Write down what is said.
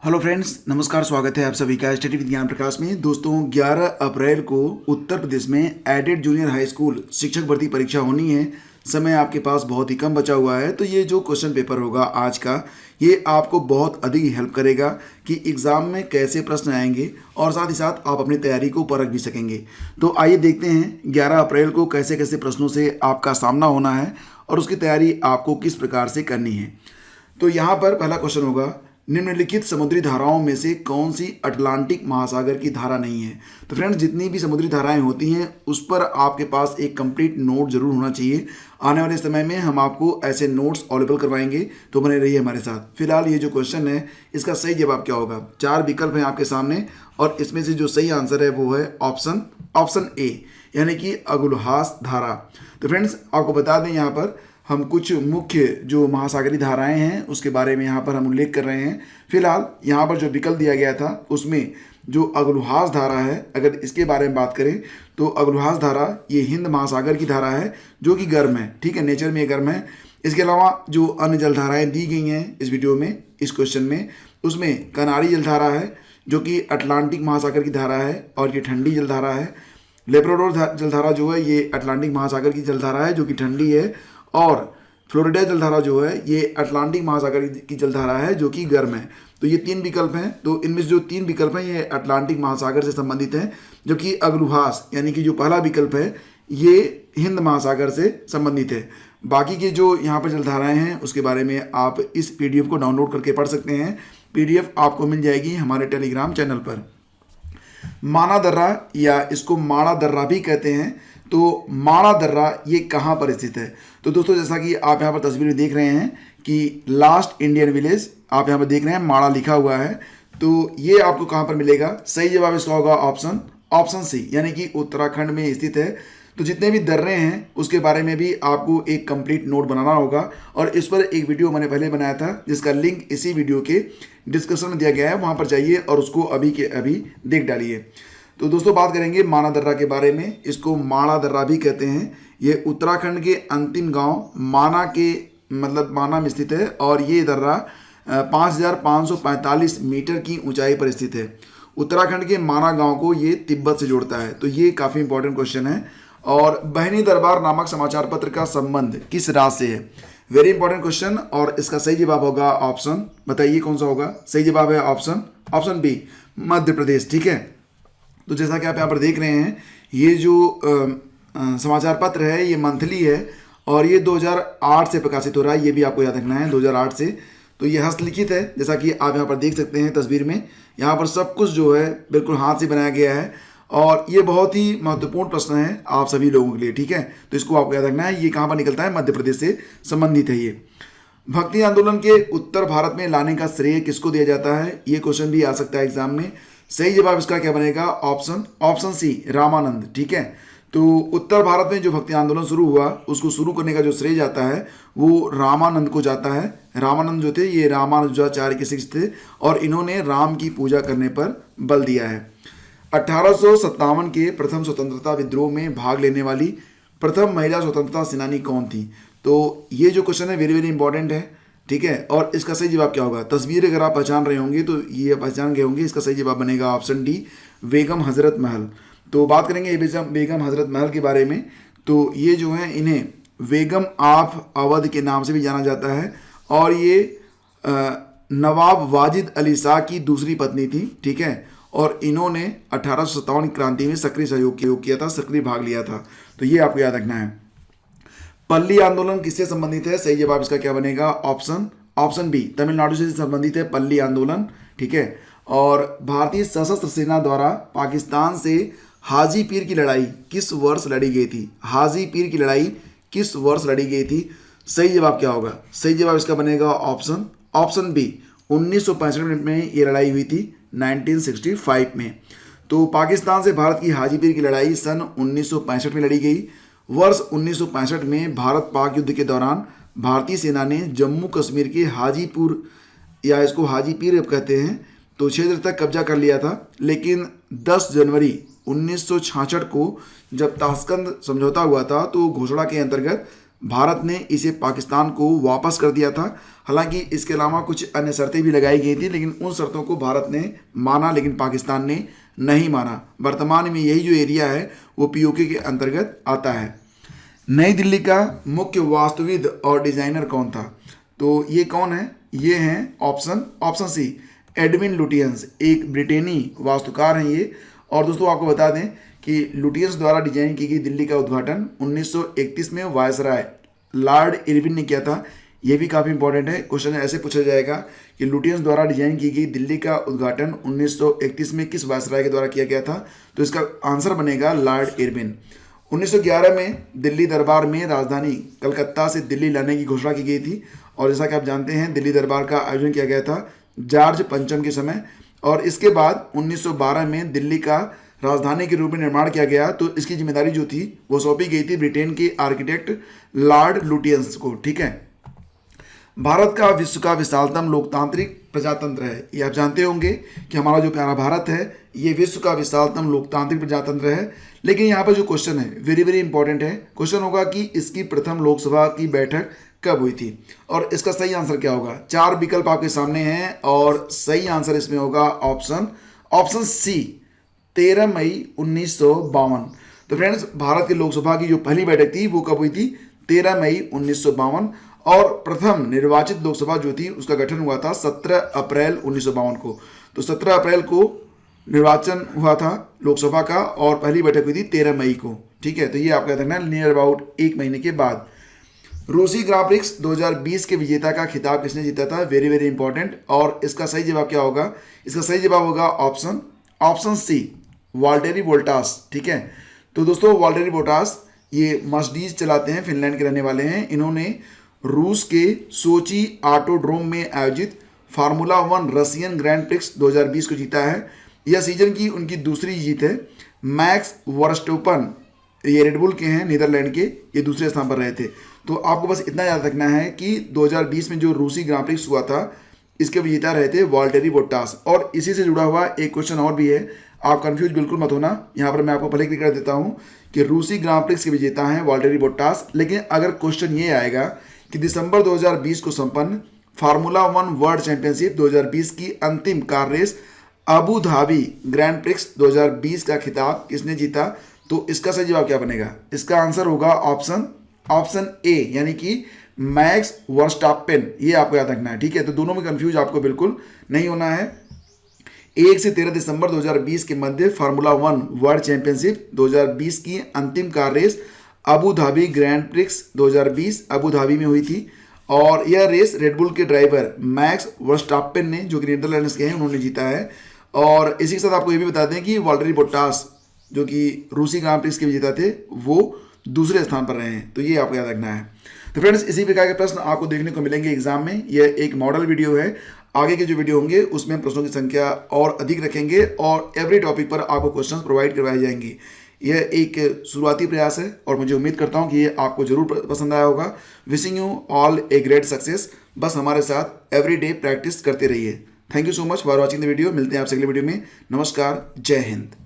Hello friends, नमस्कार। स्वागत है आप सभी का स्टडी विज्ञान प्रकाश में। दोस्तों, 11 अप्रैल को उत्तर प्रदेश में एडेड जूनियर हाई स्कूल शिक्षक भर्ती परीक्षा होनी है। समय आपके पास बहुत ही कम बचा हुआ है, तो ये जो क्वेश्चन पेपर होगा आज का, ये आपको बहुत अधिक हेल्प करेगा कि एग्ज़ाम में कैसे प्रश्न आएंगे और साथ ही साथ आप अपनी तैयारी को परख भी सकेंगे। तो आइए देखते हैं 11 अप्रैल को कैसे कैसे प्रश्नों से आपका सामना होना है और उसकी तैयारी आपको किस प्रकार से करनी है। तो यहाँ पर पहला क्वेश्चन होगा, निम्नलिखित समुद्री धाराओं में से कौन सी अटलांटिक महासागर की धारा नहीं है। तो फ्रेंड्स, जितनी भी समुद्री धाराएं होती हैं उस पर आपके पास एक कंप्लीट नोट जरूर होना चाहिए। आने वाले समय में हम आपको ऐसे नोट्स अवेलेबल करवाएंगे, तो बने रहिए हमारे साथ। फिलहाल ये जो क्वेश्चन है इसका सही जवाब क्या होगा। 4 विकल्प हैं आपके सामने और इसमें से जो सही आंसर है वो है ऑप्शन ए, यानी कि अगुलहास धारा। तो फ्रेंड्स, आपको बता दें, यहाँ पर हम कुछ मुख्य जो महासागरीय धाराएं हैं उसके बारे में यहाँ पर हम उल्लेख कर रहे हैं। फिलहाल यहाँ पर जो विकल्प दिया गया था उसमें जो अगुलहास धारा है, अगर इसके बारे में बात करें तो अगुलहास धारा ये हिंद महासागर की धारा है जो कि गर्म है। ठीक है, नेचर में ये गर्म है। इसके अलावा जो अन्य जलधाराएँ दी गई हैं इस वीडियो में, इस क्वेश्चन में, उसमें कनारी जलधारा है जो कि अटलांटिक महासागर की धारा है और ये ठंडी जलधारा है। लेब्राडोर जलधारा जो है ये अटलांटिक महासागर की जलधारा है जो कि ठंडी है, और फ्लोरिडा जलधारा जो है ये अटलांटिक महासागर की जलधारा है जो कि गर्म है। तो ये 3 विकल्प हैं। तो इनमें से जो 3 विकल्प हैं ये अटलांटिक महासागर से संबंधित हैं, जबकि अगुलहास यानी कि जो पहला विकल्प है ये हिंद महासागर से संबंधित है। बाकी के जो यहाँ पर जलधाराएं हैं उसके बारे में आप इस PDF को डाउनलोड करके पढ़ सकते हैं। PDF आपको मिल जाएगी हमारे टेलीग्राम चैनल पर। माना दर्रा या इसको माड़ा दर्रा भी कहते हैं। तो माड़ा दर्रा ये कहाँ पर स्थित है। तो दोस्तों, जैसा कि आप यहाँ पर तस्वीर में देख रहे हैं कि लास्ट इंडियन विलेज आप यहाँ पर देख रहे हैं, माड़ा लिखा हुआ है। तो ये आपको कहाँ पर मिलेगा। सही जवाब इसका होगा ऑप्शन सी, यानी कि उत्तराखंड में स्थित है। तो जितने भी दर्रे हैं उसके बारे में भी आपको एक कंप्लीट नोट बनाना होगा और इस पर एक वीडियो मैंने पहले बनाया था जिसका लिंक इसी वीडियो के डिस्क्रिप्शन में दिया गया है, वहाँ पर जाइए और उसको अभी के अभी देख डालिए। तो दोस्तों, बात करेंगे माना दर्रा के बारे में। इसको माड़ा दर्रा भी कहते हैं। ये उत्तराखंड के अंतिम गांव माना में स्थित है और ये दर्रा 5545 मीटर की ऊंचाई पर स्थित है। उत्तराखंड के माना गांव को ये तिब्बत से जोड़ता है। तो ये काफ़ी इंपॉर्टेंट क्वेश्चन है। और बहनी दरबार नामक समाचार पत्र का संबंध किस राज्य से है। वेरी इंपॉर्टेंट क्वेश्चन और इसका सही जवाब होगा ऑप्शन, बताइए कौन सा होगा। सही जवाब है ऑप्शन बी, मध्य प्रदेश। ठीक है, तो जैसा कि आप यहाँ पर देख रहे हैं ये जो समाचार पत्र है ये मंथली है और ये 2008 से प्रकाशित हो रहा है। ये भी आपको याद रखना है, 2008 से। तो ये हस्तलिखित है, जैसा कि आप यहाँ पर देख सकते हैं तस्वीर में। यहाँ पर सब कुछ जो है बिल्कुल हाथ से बनाया गया है और ये बहुत ही महत्वपूर्ण प्रश्न है आप सभी लोगों के लिए। ठीक है, तो इसको आपको याद रखना है। ये कहाँ पर निकलता है, मध्य प्रदेश से संबंधित है ये। भक्ति आंदोलन के उत्तर भारत में लाने का श्रेय किसको दिया जाता है। ये क्वेश्चन भी आ सकता है एग्जाम में। सही जवाब इसका क्या बनेगा, ऑप्शन सी, रामानंद। ठीक है, तो उत्तर भारत में जो भक्ति आंदोलन शुरू हुआ उसको शुरू करने का जो श्रेय जाता है वो रामानंद को जाता है। रामानंद जो थे ये रामानुजाचार्य के शिष्य थे और इन्होंने राम की पूजा करने पर बल दिया है। 1857 के प्रथम स्वतंत्रता विद्रोह में भाग लेने वाली प्रथम महिला स्वतंत्रता सेनानी कौन थी। तो ये जो क्वेश्चन है वेरी वेरी इंपॉर्टेंट है। ठीक है, और इसका सही जवाब क्या होगा। तस्वीर अगर आप पहचान रहे होंगे तो ये पहचान गए होंगे। इसका सही जवाब बनेगा ऑप्शन डी, बेगम हजरत महल। तो बात करेंगे बेगम हजरत महल के बारे में। तो ये जो है इन्हें बेगम ऑफ अवध के नाम से भी जाना जाता है और ये नवाब वाजिद अली शाह की दूसरी पत्नी थी। ठीक है, और इन्होंने 1857 की क्रांति में सक्रिय सहयोग किया था, सक्रिय भाग लिया था। तो ये आपको याद रखना है। पल्ली आंदोलन किससे संबंधित है। सही जवाब इसका क्या बनेगा, ऑप्शन बी, तमिलनाडु से संबंधित है पल्ली आंदोलन। ठीक है, और भारतीय सशस्त्र सेना द्वारा पाकिस्तान से हाजी पीर की लड़ाई किस वर्ष लड़ी गई थी। हाजी पीर की लड़ाई किस वर्ष लड़ी गई थी। सही जवाब क्या होगा। सही जवाब इसका बनेगा ऑप्शन बी, 1965 में ये लड़ाई हुई थी, 1965 में। तो पाकिस्तान से भारत की हाजी पीर की लड़ाई सन 1965 में लड़ी गई। वर्ष 1965 में भारत पाक युद्ध के दौरान भारतीय सेना ने जम्मू कश्मीर के हाजीपुर, या इसको हाजीपीर कहते हैं, तो क्षेत्र तक कब्जा कर लिया था। लेकिन 10 जनवरी 1966 को जब ताशकंद समझौता हुआ था तो घोषणा के अंतर्गत भारत ने इसे पाकिस्तान को वापस कर दिया था। हालांकि इसके अलावा कुछ अन्य शर्तें भी लगाई गई थी, लेकिन उन शर्तों को भारत ने माना, लेकिन पाकिस्तान ने नहीं माना। वर्तमान में यही जो एरिया है वो पीओके के अंतर्गत आता है। नई दिल्ली का मुख्य वास्तुविद और डिजाइनर कौन था? तो ये कौन है? ये हैं ऑप्शन सी, एडविन लुटियंस, एक ब्रिटेनी वास्तुकार हैं ये। और दोस्तों आपको बता दें कि लुटियंस द्वारा डिजाइन की गई दिल्ली का उद्घाटन 1931 में वायसराय लॉर्ड इरविन ने किया था। ये भी काफ़ी इंपॉर्टेंट है, क्वेश्चन ऐसे पूछा जाएगा कि लुटियंस द्वारा डिजाइन की गई दिल्ली का उद्घाटन 1931 में किस वायसराय के द्वारा किया गया था? तो इसका आंसर बनेगा लॉर्ड इरविन। 1911 में दिल्ली दरबार में राजधानी कलकत्ता से दिल्ली लाने की घोषणा की गई थी। और जैसा कि आप जानते हैं दिल्ली दरबार का आयोजन किया गया था जॉर्ज पंचम के समय। और इसके बाद 1912 में दिल्ली का राजधानी के रूप में निर्माण किया गया, तो इसकी जिम्मेदारी जो थी वो सौंपी गई थी ब्रिटेन के आर्किटेक्ट लॉर्ड लुटियंस को। ठीक है। भारत का विश्व का विशालतम लोकतांत्रिक प्रजातंत्र है। ये आप जानते होंगे कि हमारा जो प्यारा भारत है ये विश्व का विशालतम लोकतांत्रिक प्रजातंत्र है। लेकिन यहाँ पर जो क्वेश्चन है वेरी वेरी इंपॉर्टेंट है। क्वेश्चन होगा कि इसकी प्रथम लोकसभा की बैठक कब हुई थी, और इसका सही आंसर क्या होगा? 4 विकल्प आपके सामने हैं और सही आंसर इसमें होगा ऑप्शन सी, 13 मई 1952। तो फ्रेंड्स, भारत की लोकसभा की जो पहली बैठक थी वो कब हुई थी? 13 मई 1952। और प्रथम निर्वाचित लोकसभा जो थी उसका गठन हुआ था 17 अप्रैल 1952 को। तो 17 अप्रैल को निर्वाचन हुआ था लोकसभा का और पहली बैठक हुई थी 13 मई को। ठीक है। तो ये आपका देखना है नियर अबाउट 1 महीने के बाद। रूसी ग्रां प्रिक्स 2020 के विजेता का खिताब किसने जीता था? Very very important. और इसका सही जवाब क्या होगा? इसका सही जवाब होगा ऑप्शन सी, वाल्टेरी बोल्टास। ठीक है। तो दोस्तों वाल्टेरी बोल्टास ये मर्सिडीज चलाते हैं, फिनलैंड के रहने वाले हैं। इन्होंने रूस के सोची ऑटोड्रोम में आयोजित फार्मूला 1 रशियन ग्रैंड प्रिक्स 2020 को जीता है। यह सीजन की उनकी दूसरी जीत है। मैक्स वर्स्टेपन ये रेडबुल के हैं, नीदरलैंड के, ये दूसरे स्थान पर रहे थे। तो आपको बस इतना याद रखना है कि 2020 में जो रूसी ग्रां प्रिक्स हुआ था इसके विजेता रहे थे वाल्टेरी बोट्टास। और इसी से जुड़ा हुआ एक क्वेश्चन और भी है, आप कंफ्यूज बिल्कुल मत होना। यहाँ पर मैं आपको पहले क्लियर कर देता हूँ कि रूसी ग्रां प्रिक्स के विजेता हैं वाल्टेरी बोट्टास। लेकिन अगर क्वेश्चन ये आएगा कि दिसंबर 2020 को संपन्न फार्मूला 1 वर्ल्ड चैंपियनशिप 2020 की अंतिम car race Abu Dhabi Grand Prix 2020 का खिताब किसने जीता? तो इसका सही जवाब क्या बनेगा? इसका आंसर होगा ऑप्शन ए, यानी कि मैक्स वर्स्टापेन। ये आपको याद रखना है। ठीक है। तो दोनों में कंफ्यूज आपको बिल्कुल नहीं होना है। 1 से 13 दिसंबर 2020 के मध्य फार्मूला 1 वर्ल्ड चैंपियनशिप 2020 की अंतिम car race Abu Dhabi Grand Prix 2020 Abu Dhabi में हुई थी। और यह रेस रेडबुल के ड्राइवर मैक्स वर्स्टापेन ने, जो कि नीदरलैंड्स के हैं, उन्होंने जीता है। और इसी के साथ आपको ये भी बता दें कि वाल्टेरी बोट्टास जो कि रूसी ग्रां प्रिक्स के विजेता थे वो दूसरे स्थान पर रहे हैं। तो ये आपको याद रखना है। तो फ्रेंड्स, इसी प्रकार के प्रश्न आपको देखने को मिलेंगे एग्जाम में। यह एक मॉडल वीडियो है। आगे के जो वीडियो होंगे उसमें प्रश्नों की संख्या और अधिक रखेंगे और एवरी टॉपिक पर आपको क्वेश्चंस प्रोवाइड करवाए जाएंगे। यह एक शुरुआती प्रयास है और मुझे उम्मीद करता हूं कि ये आपको जरूर पसंद आया होगा। Wishing you all a great success. बस हमारे साथ एवरी डे प्रैक्टिस करते रहिए। Thank you so much for watching the video. मिलते हैं आपसे अगले वीडियो में। नमस्कार, जय हिंद।